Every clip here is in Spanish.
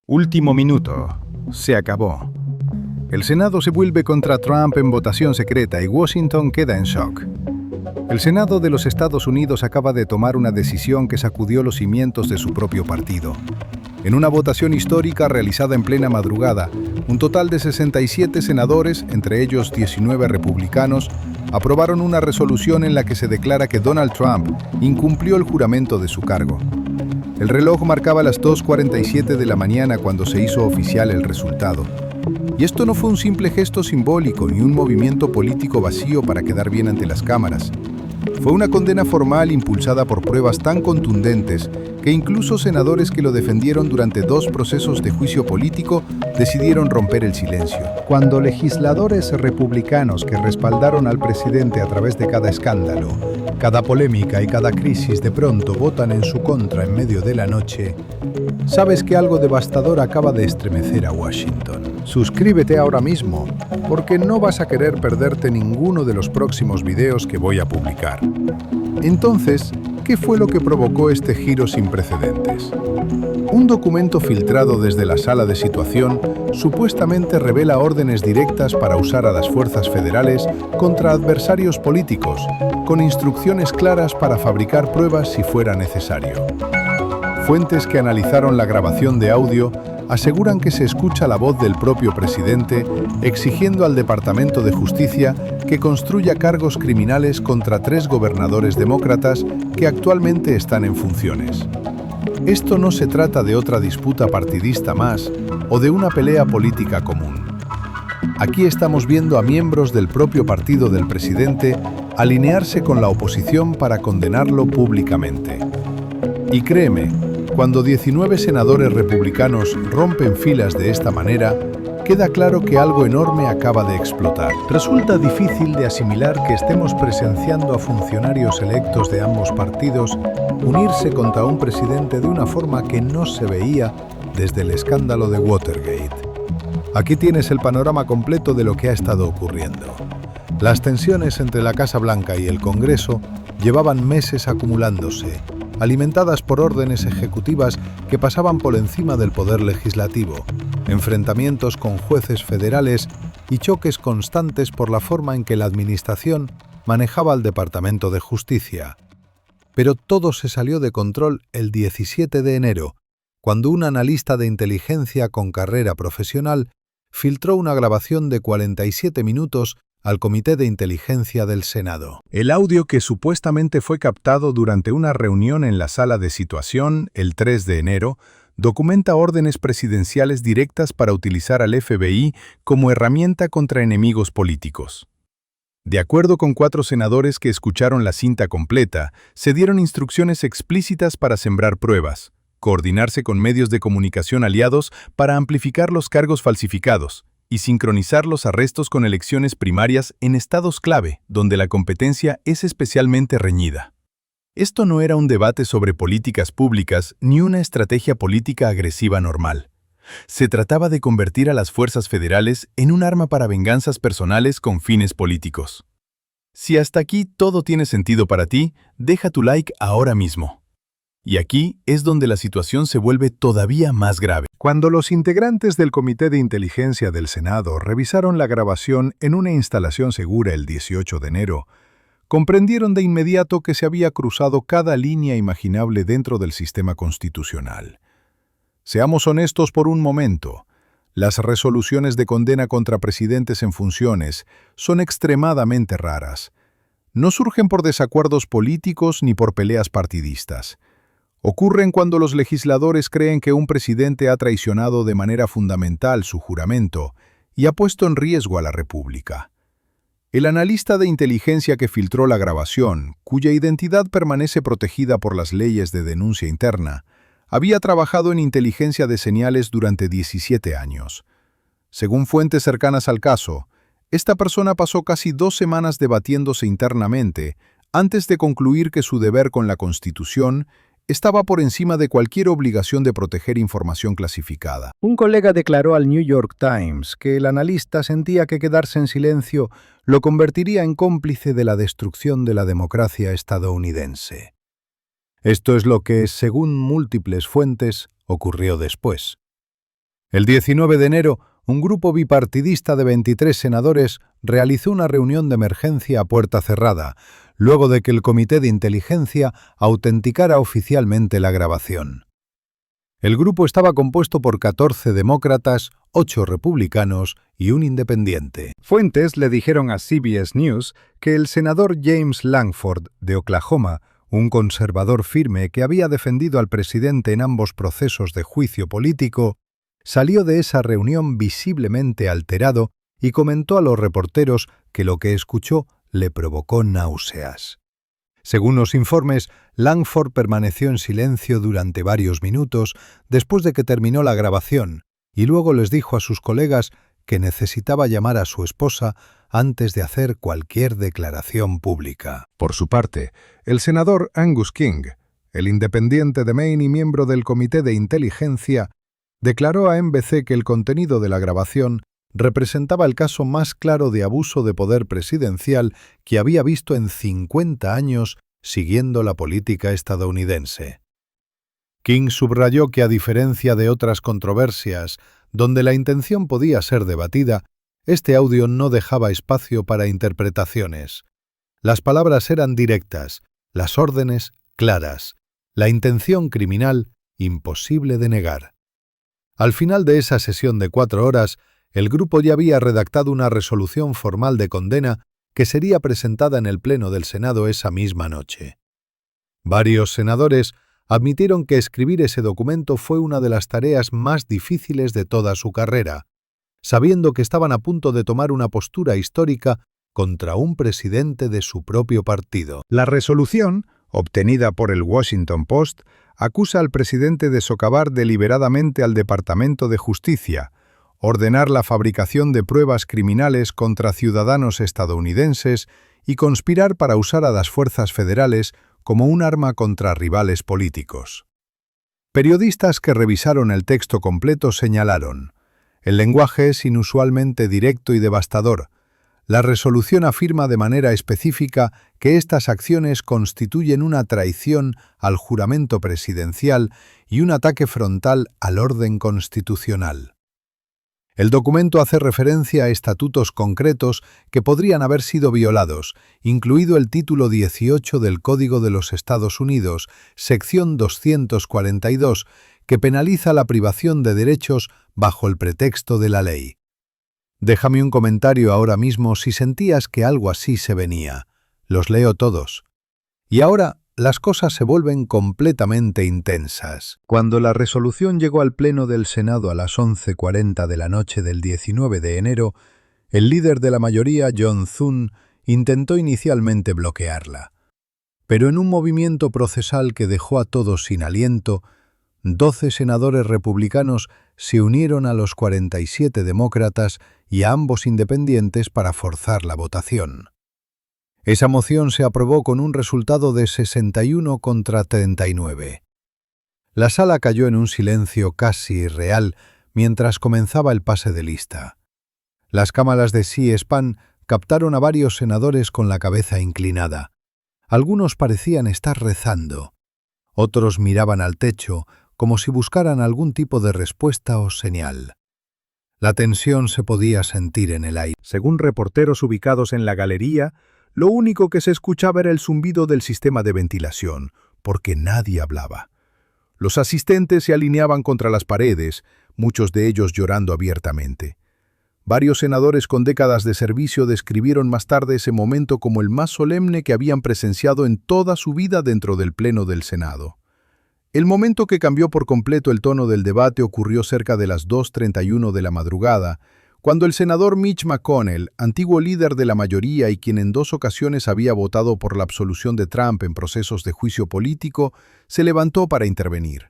Último minuto. Se acabó. El Senado se vuelve contra Trump en votación secreta y Washington queda en shock. El Senado de los Estados Unidos acaba de tomar una decisión que sacudió los cimientos de su propio partido. En una votación histórica realizada en plena madrugada, un total de 67 senadores, entre ellos 19 republicanos, aprobaron una resolución en la que se declara que Donald Trump incumplió el juramento de su cargo. El reloj marcaba las 2:47 de la mañana cuando se hizo oficial el resultado. Y esto no fue un simple gesto simbólico ni un movimiento político vacío para quedar bien ante las cámaras. Fue una condena formal impulsada por pruebas tan contundentes que incluso senadores que lo defendieron durante 2 procesos de juicio político decidieron romper el silencio. Cuando legisladores republicanos que respaldaron al presidente a través de cada escándalo, cada polémica y cada crisis de pronto votan en su contra en medio de la noche, sabes que algo devastador acaba de estremecer a Washington. Suscríbete ahora mismo, porque no vas a querer perderte ninguno de los próximos videos que voy a publicar. Entonces, ¿qué fue lo que provocó este giro sin precedentes? Un documento filtrado desde la sala de situación supuestamente revela órdenes directas para usar a las fuerzas federales contra adversarios políticos, con instrucciones claras para fabricar pruebas si fuera necesario. Fuentes que analizaron la grabación de audio aseguran que se escucha la voz del propio presidente exigiendo al Departamento de Justicia que construya cargos criminales contra 3 gobernadores demócratas que actualmente están en funciones. Esto no se trata de otra disputa partidista más o de una pelea política común. Aquí estamos viendo a miembros del propio partido del presidente alinearse con la oposición para condenarlo públicamente. Y créeme, cuando 19 senadores republicanos rompen filas de esta manera, queda claro que algo enorme acaba de explotar. Resulta difícil de asimilar que estemos presenciando a funcionarios electos de ambos partidos unirse contra un presidente de una forma que no se veía desde el escándalo de Watergate. Aquí tienes el panorama completo de lo que ha estado ocurriendo. Las tensiones entre la Casa Blanca y el Congreso llevaban meses acumulándose, alimentadas por órdenes ejecutivas que pasaban por encima del poder legislativo, enfrentamientos con jueces federales y choques constantes por la forma en que la administración manejaba el Departamento de Justicia. Pero todo se salió de control el 17 de enero, cuando un analista de inteligencia con carrera profesional filtró una grabación de 47 minutos al Comité de Inteligencia del Senado. El audio, que supuestamente fue captado durante una reunión en la sala de situación el 3 de enero, documenta órdenes presidenciales directas para utilizar al FBI como herramienta contra enemigos políticos. De acuerdo con 4 senadores que escucharon la cinta completa, se dieron instrucciones explícitas para sembrar pruebas, coordinarse con medios de comunicación aliados para amplificar los cargos falsificados, y sincronizar los arrestos con elecciones primarias en estados clave, donde la competencia es especialmente reñida. Esto no era un debate sobre políticas públicas ni una estrategia política agresiva normal. Se trataba de convertir a las fuerzas federales en un arma para venganzas personales con fines políticos. Si hasta aquí todo tiene sentido para ti, deja tu like ahora mismo. Y aquí es donde la situación se vuelve todavía más grave. Cuando los integrantes del Comité de Inteligencia del Senado revisaron la grabación en una instalación segura el 18 de enero, comprendieron de inmediato que se había cruzado cada línea imaginable dentro del sistema constitucional. Seamos honestos por un momento. Las resoluciones de condena contra presidentes en funciones son extremadamente raras. No surgen por desacuerdos políticos ni por peleas partidistas. Ocurren cuando los legisladores creen que un presidente ha traicionado de manera fundamental su juramento y ha puesto en riesgo a la República. El analista de inteligencia que filtró la grabación, cuya identidad permanece protegida por las leyes de denuncia interna, había trabajado en inteligencia de señales durante 17 años. Según fuentes cercanas al caso, esta persona pasó casi 2 semanas debatiéndose internamente antes de concluir que su deber con la Constitución estaba por encima de cualquier obligación de proteger información clasificada. Un colega declaró al New York Times que el analista sentía que quedarse en silencio lo convertiría en cómplice de la destrucción de la democracia estadounidense. Esto es lo que, según múltiples fuentes, ocurrió después. El 19 de enero, un grupo bipartidista de 23 senadores realizó una reunión de emergencia a puerta cerrada, luego de que el Comité de Inteligencia autenticara oficialmente la grabación. El grupo estaba compuesto por 14 demócratas, 8 republicanos y un independiente. Fuentes le dijeron a CBS News que el senador James Lankford, de Oklahoma, un conservador firme que había defendido al presidente en ambos procesos de juicio político, salió de esa reunión visiblemente alterado y comentó a los reporteros que lo que escuchó le provocó náuseas. Según los informes, Lankford permaneció en silencio durante varios minutos después de que terminó la grabación y luego les dijo a sus colegas que necesitaba llamar a su esposa antes de hacer cualquier declaración pública. Por su parte, el senador Angus King, el independiente de Maine y miembro del Comité de Inteligencia, declaró a NBC que el contenido de la grabación representaba el caso más claro de abuso de poder presidencial que había visto en 50 años siguiendo la política estadounidense. King subrayó que, a diferencia de otras controversias donde la intención podía ser debatida, este audio no dejaba espacio para interpretaciones. Las palabras eran directas, las órdenes claras, la intención criminal imposible de negar. Al final de esa sesión de 4 horas, el grupo ya había redactado una resolución formal de condena que sería presentada en el Pleno del Senado esa misma noche. Varios senadores admitieron que escribir ese documento fue una de las tareas más difíciles de toda su carrera, sabiendo que estaban a punto de tomar una postura histórica contra un presidente de su propio partido. La resolución, obtenida por el Washington Post, acusa al presidente de socavar deliberadamente al Departamento de Justicia, ordenar la fabricación de pruebas criminales contra ciudadanos estadounidenses y conspirar para usar a las fuerzas federales como un arma contra rivales políticos. Periodistas que revisaron el texto completo señalaron: el lenguaje es inusualmente directo y devastador. La resolución afirma de manera específica que estas acciones constituyen una traición al juramento presidencial y un ataque frontal al orden constitucional. El documento hace referencia a estatutos concretos que podrían haber sido violados, incluido el título 18 del Código de los Estados Unidos, sección 242, que penaliza la privación de derechos bajo el pretexto de la ley. Déjame un comentario ahora mismo si sentías que algo así se venía. Los leo todos. Y ahora las cosas se vuelven completamente intensas. Cuando la resolución llegó al Pleno del Senado a las 11:40 de la noche del 19 de enero, el líder de la mayoría, John Thune, intentó inicialmente bloquearla. Pero en un movimiento procesal que dejó a todos sin aliento, 12 senadores republicanos se unieron a los 47 demócratas y a ambos independientes para forzar la votación. Esa moción se aprobó con un resultado de 61 contra 39. La sala cayó en un silencio casi irreal mientras comenzaba el pase de lista. Las cámaras de C-SPAN captaron a varios senadores con la cabeza inclinada. Algunos parecían estar rezando. Otros miraban al techo como si buscaran algún tipo de respuesta o señal. La tensión se podía sentir en el aire. Según reporteros ubicados en la galería, lo único que se escuchaba era el zumbido del sistema de ventilación, porque nadie hablaba. Los asistentes se alineaban contra las paredes, muchos de ellos llorando abiertamente. Varios senadores con décadas de servicio describieron más tarde ese momento como el más solemne que habían presenciado en toda su vida dentro del Pleno del Senado. El momento que cambió por completo el tono del debate ocurrió cerca de las 2:31 de la madrugada, cuando el senador Mitch McConnell, antiguo líder de la mayoría y quien en 2 ocasiones había votado por la absolución de Trump en procesos de juicio político, se levantó para intervenir.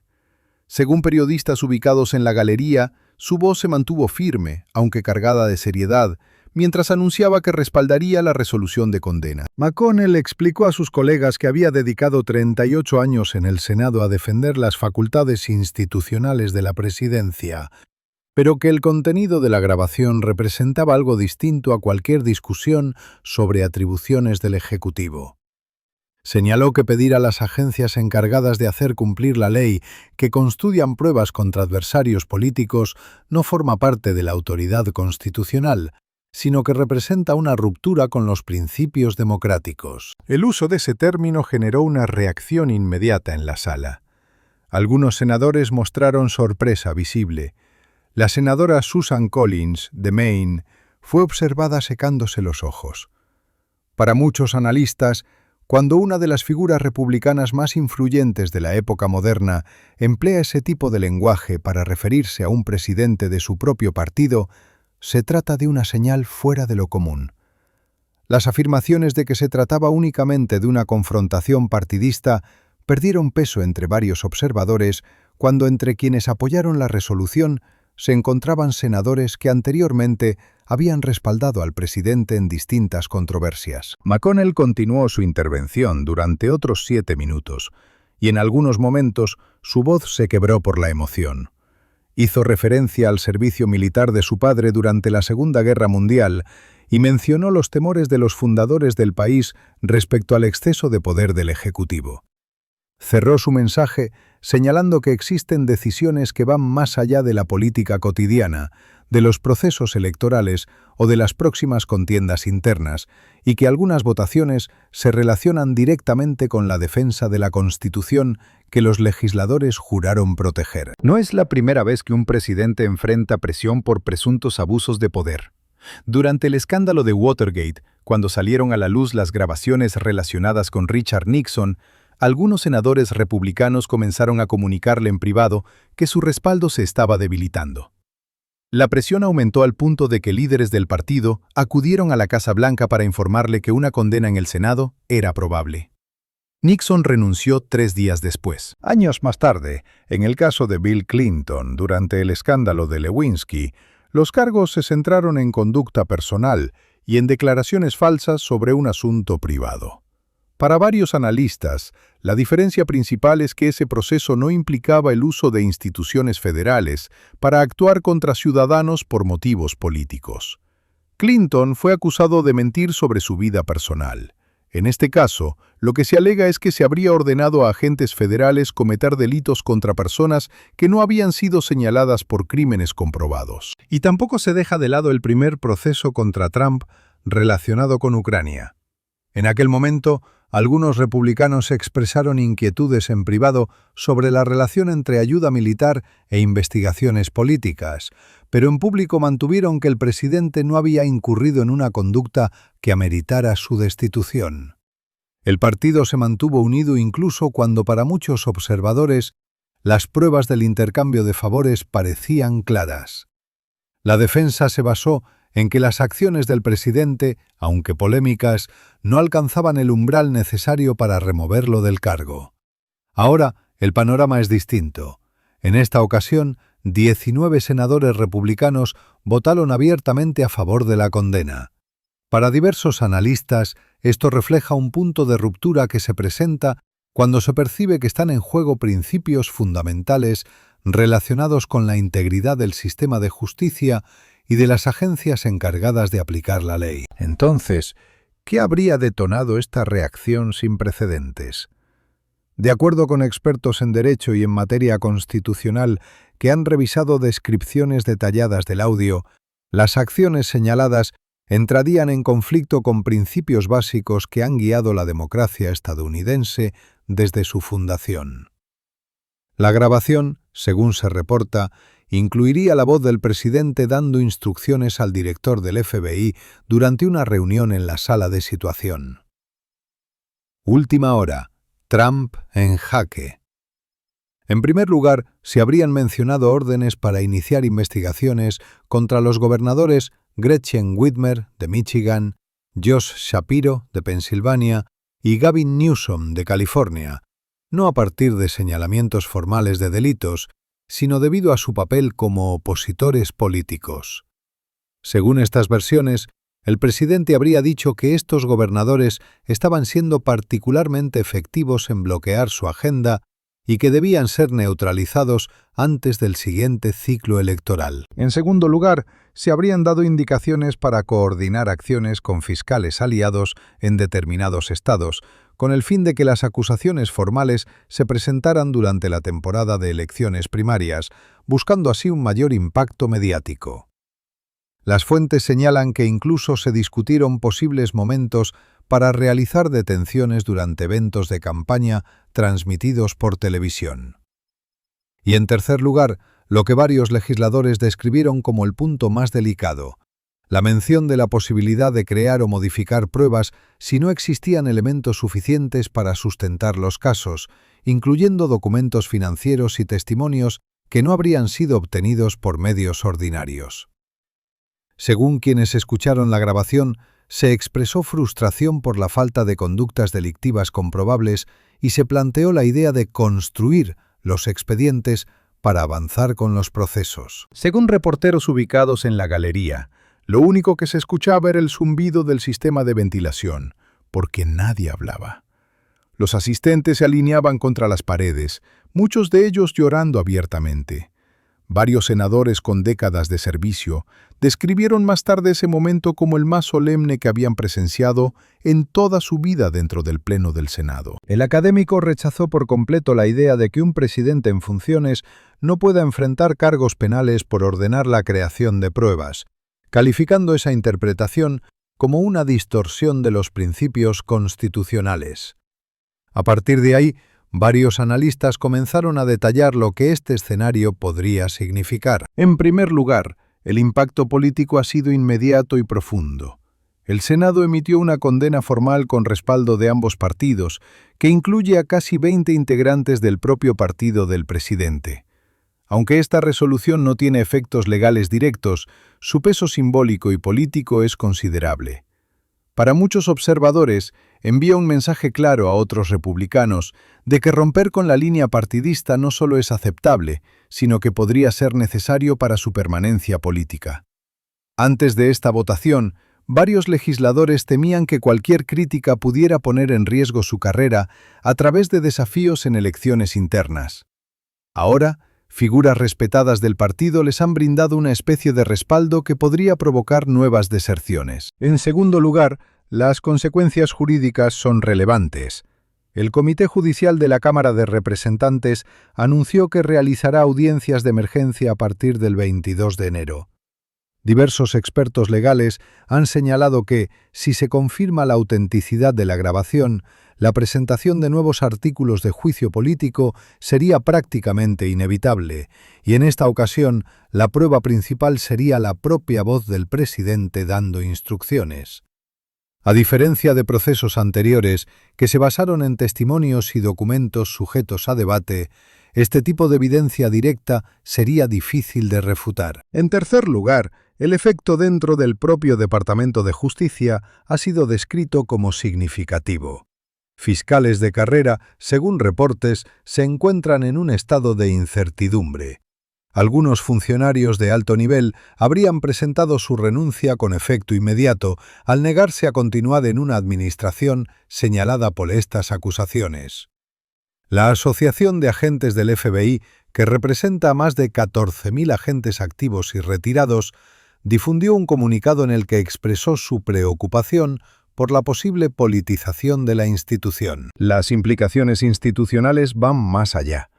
Según periodistas ubicados en la galería, su voz se mantuvo firme, aunque cargada de seriedad, mientras anunciaba que respaldaría la resolución de condena. McConnell explicó a sus colegas que había dedicado 38 años en el Senado a defender las facultades institucionales de la presidencia, pero que el contenido de la grabación representaba algo distinto a cualquier discusión sobre atribuciones del Ejecutivo. Señaló que pedir a las agencias encargadas de hacer cumplir la ley que construyan pruebas contra adversarios políticos no forma parte de la autoridad constitucional, sino que representa una ruptura con los principios democráticos. El uso de ese término generó una reacción inmediata en la sala. Algunos senadores mostraron sorpresa visible. La senadora Susan Collins, de Maine, fue observada secándose los ojos. Para muchos analistas, cuando una de las figuras republicanas más influyentes de la época moderna emplea ese tipo de lenguaje para referirse a un presidente de su propio partido, se trata de una señal fuera de lo común. Las afirmaciones de que se trataba únicamente de una confrontación partidista perdieron peso entre varios observadores cuando entre quienes apoyaron la resolución se encontraban senadores que anteriormente habían respaldado al presidente en distintas controversias. McConnell continuó su intervención durante otros 7 minutos, y en algunos momentos su voz se quebró por la emoción. Hizo referencia al servicio militar de su padre durante la Segunda Guerra Mundial y mencionó los temores de los fundadores del país respecto al exceso de poder del Ejecutivo. Cerró su mensaje señalando que existen decisiones que van más allá de la política cotidiana, de los procesos electorales o de las próximas contiendas internas, y que algunas votaciones se relacionan directamente con la defensa de la Constitución que los legisladores juraron proteger. No es la primera vez que un presidente enfrenta presión por presuntos abusos de poder. Durante el escándalo de Watergate, cuando salieron a la luz las grabaciones relacionadas con Richard Nixon, algunos senadores republicanos comenzaron a comunicarle en privado que su respaldo se estaba debilitando. La presión aumentó al punto de que líderes del partido acudieron a la Casa Blanca para informarle que una condena en el Senado era probable. Nixon renunció 3 días después. Años más tarde, en el caso de Bill Clinton, durante el escándalo de Lewinsky, los cargos se centraron en conducta personal y en declaraciones falsas sobre un asunto privado. Para varios analistas, la diferencia principal es que ese proceso no implicaba el uso de instituciones federales para actuar contra ciudadanos por motivos políticos. Clinton fue acusado de mentir sobre su vida personal. En este caso, lo que se alega es que se habría ordenado a agentes federales cometer delitos contra personas que no habían sido señaladas por crímenes comprobados. Y tampoco se deja de lado el primer proceso contra Trump relacionado con Ucrania. En aquel momento, algunos republicanos expresaron inquietudes en privado sobre la relación entre ayuda militar e investigaciones políticas, pero en público mantuvieron que el presidente no había incurrido en una conducta que ameritara su destitución. El partido se mantuvo unido incluso cuando para muchos observadores las pruebas del intercambio de favores parecían claras. La defensa se basó en que las acciones del presidente, aunque polémicas, no alcanzaban el umbral necesario para removerlo del cargo. Ahora, el panorama es distinto. En esta ocasión, 19 senadores republicanos votaron abiertamente a favor de la condena. Para diversos analistas, esto refleja un punto de ruptura que se presenta cuando se percibe que están en juego principios fundamentales relacionados con la integridad del sistema de justicia y de las agencias encargadas de aplicar la ley. Entonces, ¿qué habría detonado esta reacción sin precedentes? De acuerdo con expertos en derecho y en materia constitucional que han revisado descripciones detalladas del audio, las acciones señaladas entrarían en conflicto con principios básicos que han guiado la democracia estadounidense desde su fundación. La grabación, según se reporta, incluiría la voz del presidente dando instrucciones al director del FBI durante una reunión en la sala de situación. Última hora. Trump en jaque. En primer lugar, se habrían mencionado órdenes para iniciar investigaciones contra los gobernadores Gretchen Whitmer, de Michigan, Josh Shapiro, de Pensilvania, y Gavin Newsom, de California, no a partir de señalamientos formales de delitos, sino debido a su papel como opositores políticos. Según estas versiones, el presidente habría dicho que estos gobernadores estaban siendo particularmente efectivos en bloquear su agenda y que debían ser neutralizados antes del siguiente ciclo electoral. En segundo lugar, se habrían dado indicaciones para coordinar acciones con fiscales aliados en determinados estados, con el fin de que las acusaciones formales se presentaran durante la temporada de elecciones primarias, buscando así un mayor impacto mediático. Las fuentes señalan que incluso se discutieron posibles momentos para realizar detenciones durante eventos de campaña transmitidos por televisión. Y en tercer lugar, lo que varios legisladores describieron como el punto más delicado, la mención de la posibilidad de crear o modificar pruebas si no existían elementos suficientes para sustentar los casos, incluyendo documentos financieros y testimonios que no habrían sido obtenidos por medios ordinarios. Según quienes escucharon la grabación, se expresó frustración por la falta de conductas delictivas comprobables y se planteó la idea de construir los expedientes para avanzar con los procesos. Según reporteros ubicados en la galería, lo único que se escuchaba era el zumbido del sistema de ventilación, porque nadie hablaba. Los asistentes se alineaban contra las paredes, muchos de ellos llorando abiertamente. Varios senadores con décadas de servicio describieron más tarde ese momento como el más solemne que habían presenciado en toda su vida dentro del Pleno del Senado. El académico rechazó por completo la idea de que un presidente en funciones no pueda enfrentar cargos penales por ordenar la creación de pruebas, calificando esa interpretación como una distorsión de los principios constitucionales. A partir de ahí, varios analistas comenzaron a detallar lo que este escenario podría significar. En primer lugar, el impacto político ha sido inmediato y profundo. El Senado emitió una condena formal con respaldo de ambos partidos, que incluye a casi 20 integrantes del propio partido del presidente. Aunque esta resolución no tiene efectos legales directos, su peso simbólico y político es considerable. Para muchos observadores, envía un mensaje claro a otros republicanos de que romper con la línea partidista no solo es aceptable, sino que podría ser necesario para su permanencia política. Antes de esta votación, varios legisladores temían que cualquier crítica pudiera poner en riesgo su carrera a través de desafíos en elecciones internas. Ahora, figuras respetadas del partido les han brindado una especie de respaldo que podría provocar nuevas deserciones. En segundo lugar, las consecuencias jurídicas son relevantes. El Comité Judicial de la Cámara de Representantes anunció que realizará audiencias de emergencia a partir del 22 de enero. Diversos expertos legales han señalado que, si se confirma la autenticidad de la grabación, la presentación de nuevos artículos de juicio político sería prácticamente inevitable, y en esta ocasión la prueba principal sería la propia voz del presidente dando instrucciones. A diferencia de procesos anteriores que se basaron en testimonios y documentos sujetos a debate, este tipo de evidencia directa sería difícil de refutar. En tercer lugar, el efecto dentro del propio Departamento de Justicia ha sido descrito como significativo. Fiscales de carrera, según reportes, se encuentran en un estado de incertidumbre. Algunos funcionarios de alto nivel habrían presentado su renuncia con efecto inmediato al negarse a continuar en una administración señalada por estas acusaciones. La Asociación de Agentes del FBI, que representa a más de 14.000 agentes activos y retirados, difundió un comunicado en el que expresó su preocupación por la posible politización de la institución. Las implicaciones institucionales van más allá.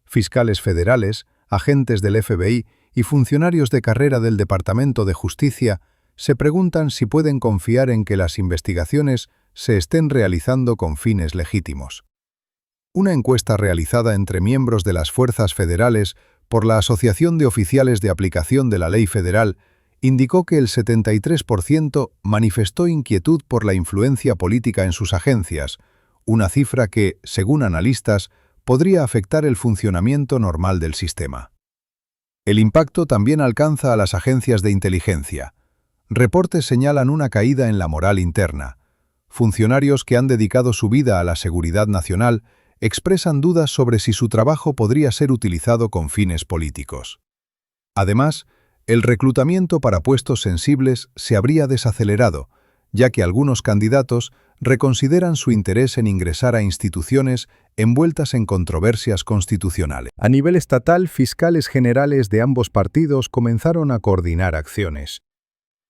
Fiscales federales, agentes del FBI y funcionarios de carrera del Departamento de Justicia se preguntan si pueden confiar en que las investigaciones se estén realizando con fines legítimos. Una encuesta realizada entre miembros de las fuerzas federales por la Asociación de Oficiales de Aplicación de la Ley Federal indicó que el 73% manifestó inquietud por la influencia política en sus agencias, una cifra que, según analistas, podría afectar el funcionamiento normal del sistema. El impacto también alcanza a las agencias de inteligencia. Reportes señalan una caída en la moral interna. Funcionarios que han dedicado su vida a la seguridad nacional expresan dudas sobre si su trabajo podría ser utilizado con fines políticos. Además, el reclutamiento para puestos sensibles se habría desacelerado, ya que algunos candidatos reconsideran su interés en ingresar a instituciones envueltas en controversias constitucionales. A nivel estatal, fiscales generales de ambos partidos comenzaron a coordinar acciones.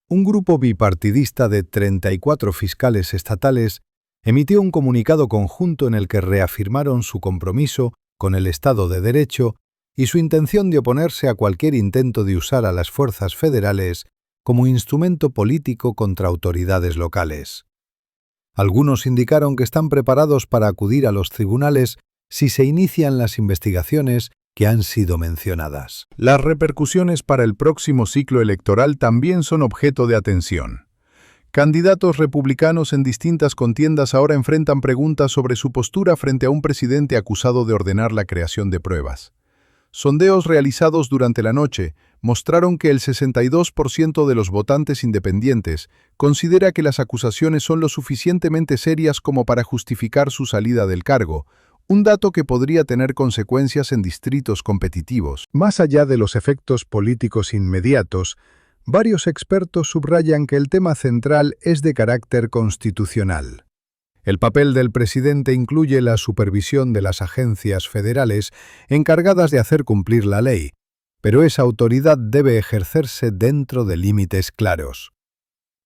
Un grupo bipartidista de 34 fiscales estatales emitió un comunicado conjunto en el que reafirmaron su compromiso con el Estado de Derecho y su intención de oponerse a cualquier intento de usar a las fuerzas federales como instrumento político contra autoridades locales. Algunos indicaron que están preparados para acudir a los tribunales si se inician las investigaciones que han sido mencionadas. Las repercusiones para el próximo ciclo electoral también son objeto de atención. Candidatos republicanos en distintas contiendas ahora enfrentan preguntas sobre su postura frente a un presidente acusado de ordenar la creación de pruebas. Sondeos realizados durante la noche mostraron que el 62% de los votantes independientes considera que las acusaciones son lo suficientemente serias como para justificar su salida del cargo, un dato que podría tener consecuencias en distritos competitivos. Más allá de los efectos políticos inmediatos, varios expertos subrayan que el tema central es de carácter constitucional. El papel del presidente incluye la supervisión de las agencias federales encargadas de hacer cumplir la ley, pero esa autoridad debe ejercerse dentro de límites claros.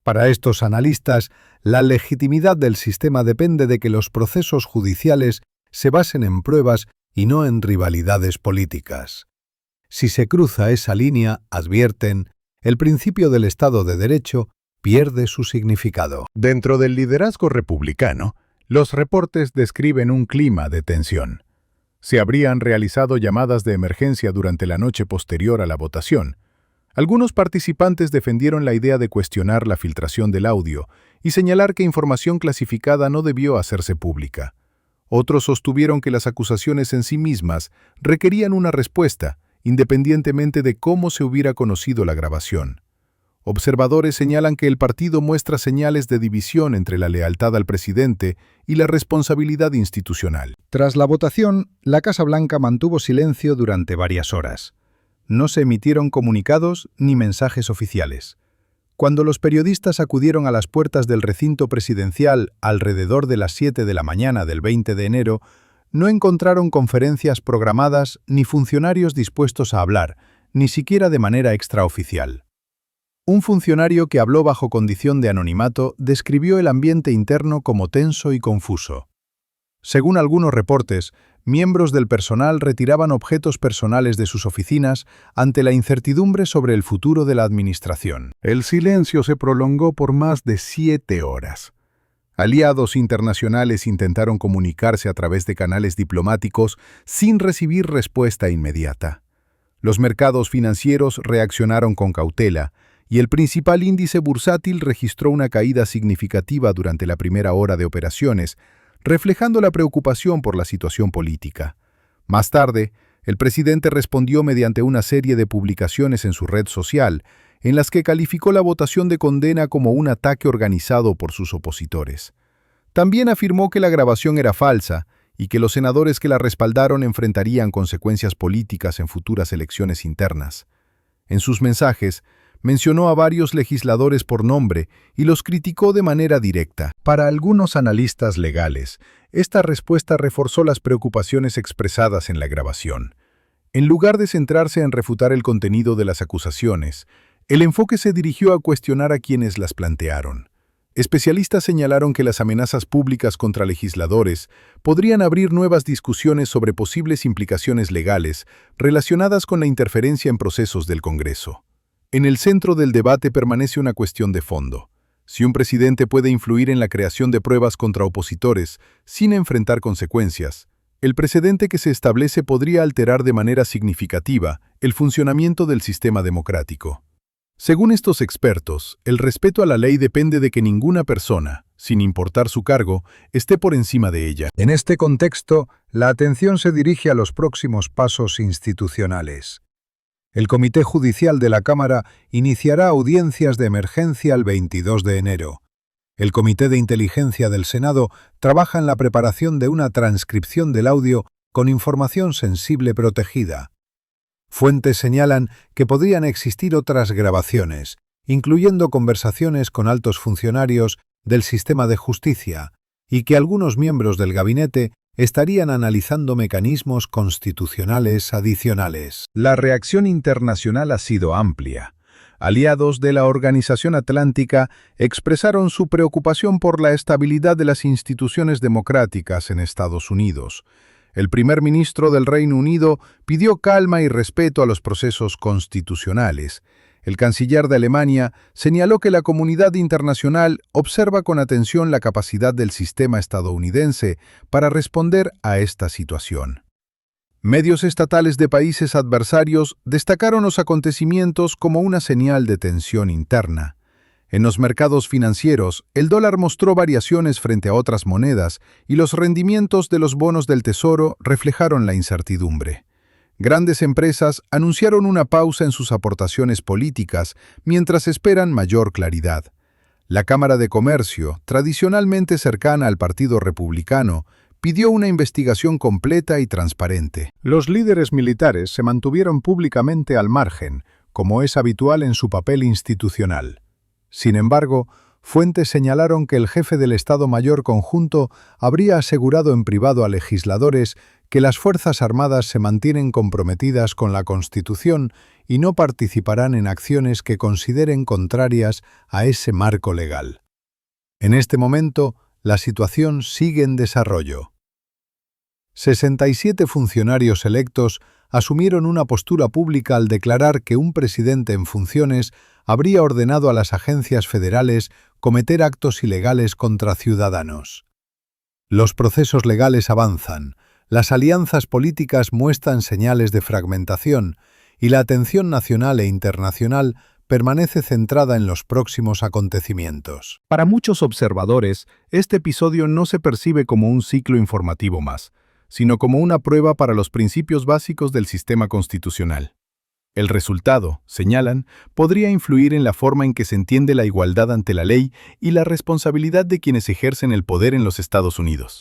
Para estos analistas, la legitimidad del sistema depende de que los procesos judiciales se basen en pruebas y no en rivalidades políticas. Si se cruza esa línea, advierten, el principio del Estado de Derecho pierde su significado. Dentro del liderazgo republicano, los reportes describen un clima de tensión. Se habrían realizado llamadas de emergencia durante la noche posterior a la votación. Algunos participantes defendieron la idea de cuestionar la filtración del audio y señalar que información clasificada no debió hacerse pública. Otros sostuvieron que las acusaciones en sí mismas requerían una respuesta, independientemente de cómo se hubiera conocido la grabación. Observadores señalan que el partido muestra señales de división entre la lealtad al presidente y la responsabilidad institucional. Tras la votación, la Casa Blanca mantuvo silencio durante varias horas. No se emitieron comunicados ni mensajes oficiales. Cuando los periodistas acudieron a las puertas del recinto presidencial alrededor de las 7 de la mañana del 20 de enero, no encontraron conferencias programadas ni funcionarios dispuestos a hablar, ni siquiera de manera extraoficial. Un funcionario que habló bajo condición de anonimato describió el ambiente interno como tenso y confuso. Según algunos reportes, miembros del personal retiraban objetos personales de sus oficinas ante la incertidumbre sobre el futuro de la administración. El silencio se prolongó por más de 7 horas. Aliados internacionales intentaron comunicarse a través de canales diplomáticos sin recibir respuesta inmediata. Los mercados financieros reaccionaron con cautela, y el principal índice bursátil registró una caída significativa durante la primera hora de operaciones, reflejando la preocupación por la situación política. Más tarde, el presidente respondió mediante una serie de publicaciones en su red social, en las que calificó la votación de condena como un ataque organizado por sus opositores. También afirmó que la grabación era falsa y que los senadores que la respaldaron enfrentarían consecuencias políticas en futuras elecciones internas. En sus mensajes, mencionó a varios legisladores por nombre y los criticó de manera directa. Para algunos analistas legales, esta respuesta reforzó las preocupaciones expresadas en la grabación. En lugar de centrarse en refutar el contenido de las acusaciones, el enfoque se dirigió a cuestionar a quienes las plantearon. Especialistas señalaron que las amenazas públicas contra legisladores podrían abrir nuevas discusiones sobre posibles implicaciones legales relacionadas con la interferencia en procesos del Congreso. En el centro del debate permanece una cuestión de fondo. Si un presidente puede influir en la creación de pruebas contra opositores sin enfrentar consecuencias, el precedente que se establece podría alterar de manera significativa el funcionamiento del sistema democrático. Según estos expertos, el respeto a la ley depende de que ninguna persona, sin importar su cargo, esté por encima de ella. En este contexto, la atención se dirige a los próximos pasos institucionales. El Comité Judicial de la Cámara iniciará audiencias de emergencia el 22 de enero. El Comité de Inteligencia del Senado trabaja en la preparación de una transcripción del audio con información sensible protegida. Fuentes señalan que podrían existir otras grabaciones, incluyendo conversaciones con altos funcionarios del sistema de justicia, y que algunos miembros del gabinete estarían analizando mecanismos constitucionales adicionales. La reacción internacional ha sido amplia. Aliados de la Organización Atlántica expresaron su preocupación por la estabilidad de las instituciones democráticas en Estados Unidos. El primer ministro del Reino Unido pidió calma y respeto a los procesos constitucionales. El canciller de Alemania señaló que la comunidad internacional observa con atención la capacidad del sistema estadounidense para responder a esta situación. Medios estatales de países adversarios destacaron los acontecimientos como una señal de tensión interna. En los mercados financieros, el dólar mostró variaciones frente a otras monedas y los rendimientos de los bonos del Tesoro reflejaron la incertidumbre. Grandes empresas anunciaron una pausa en sus aportaciones políticas mientras esperan mayor claridad. La Cámara de Comercio, tradicionalmente cercana al Partido Republicano, pidió una investigación completa y transparente. Los líderes militares se mantuvieron públicamente al margen, como es habitual en su papel institucional. Sin embargo, fuentes señalaron que el jefe del Estado Mayor Conjunto habría asegurado en privado a legisladores que las Fuerzas Armadas se mantienen comprometidas con la Constitución y no participarán en acciones que consideren contrarias a ese marco legal. En este momento, la situación sigue en desarrollo. 67 funcionarios electos asumieron una postura pública al declarar que un presidente en funciones habría ordenado a las agencias federales cometer actos ilegales contra ciudadanos. Los procesos legales avanzan, las alianzas políticas muestran señales de fragmentación y la atención nacional e internacional permanece centrada en los próximos acontecimientos. Para muchos observadores, este episodio no se percibe como un ciclo informativo más, sino como una prueba para los principios básicos del sistema constitucional. El resultado, señalan, podría influir en la forma en que se entiende la igualdad ante la ley y la responsabilidad de quienes ejercen el poder en los Estados Unidos.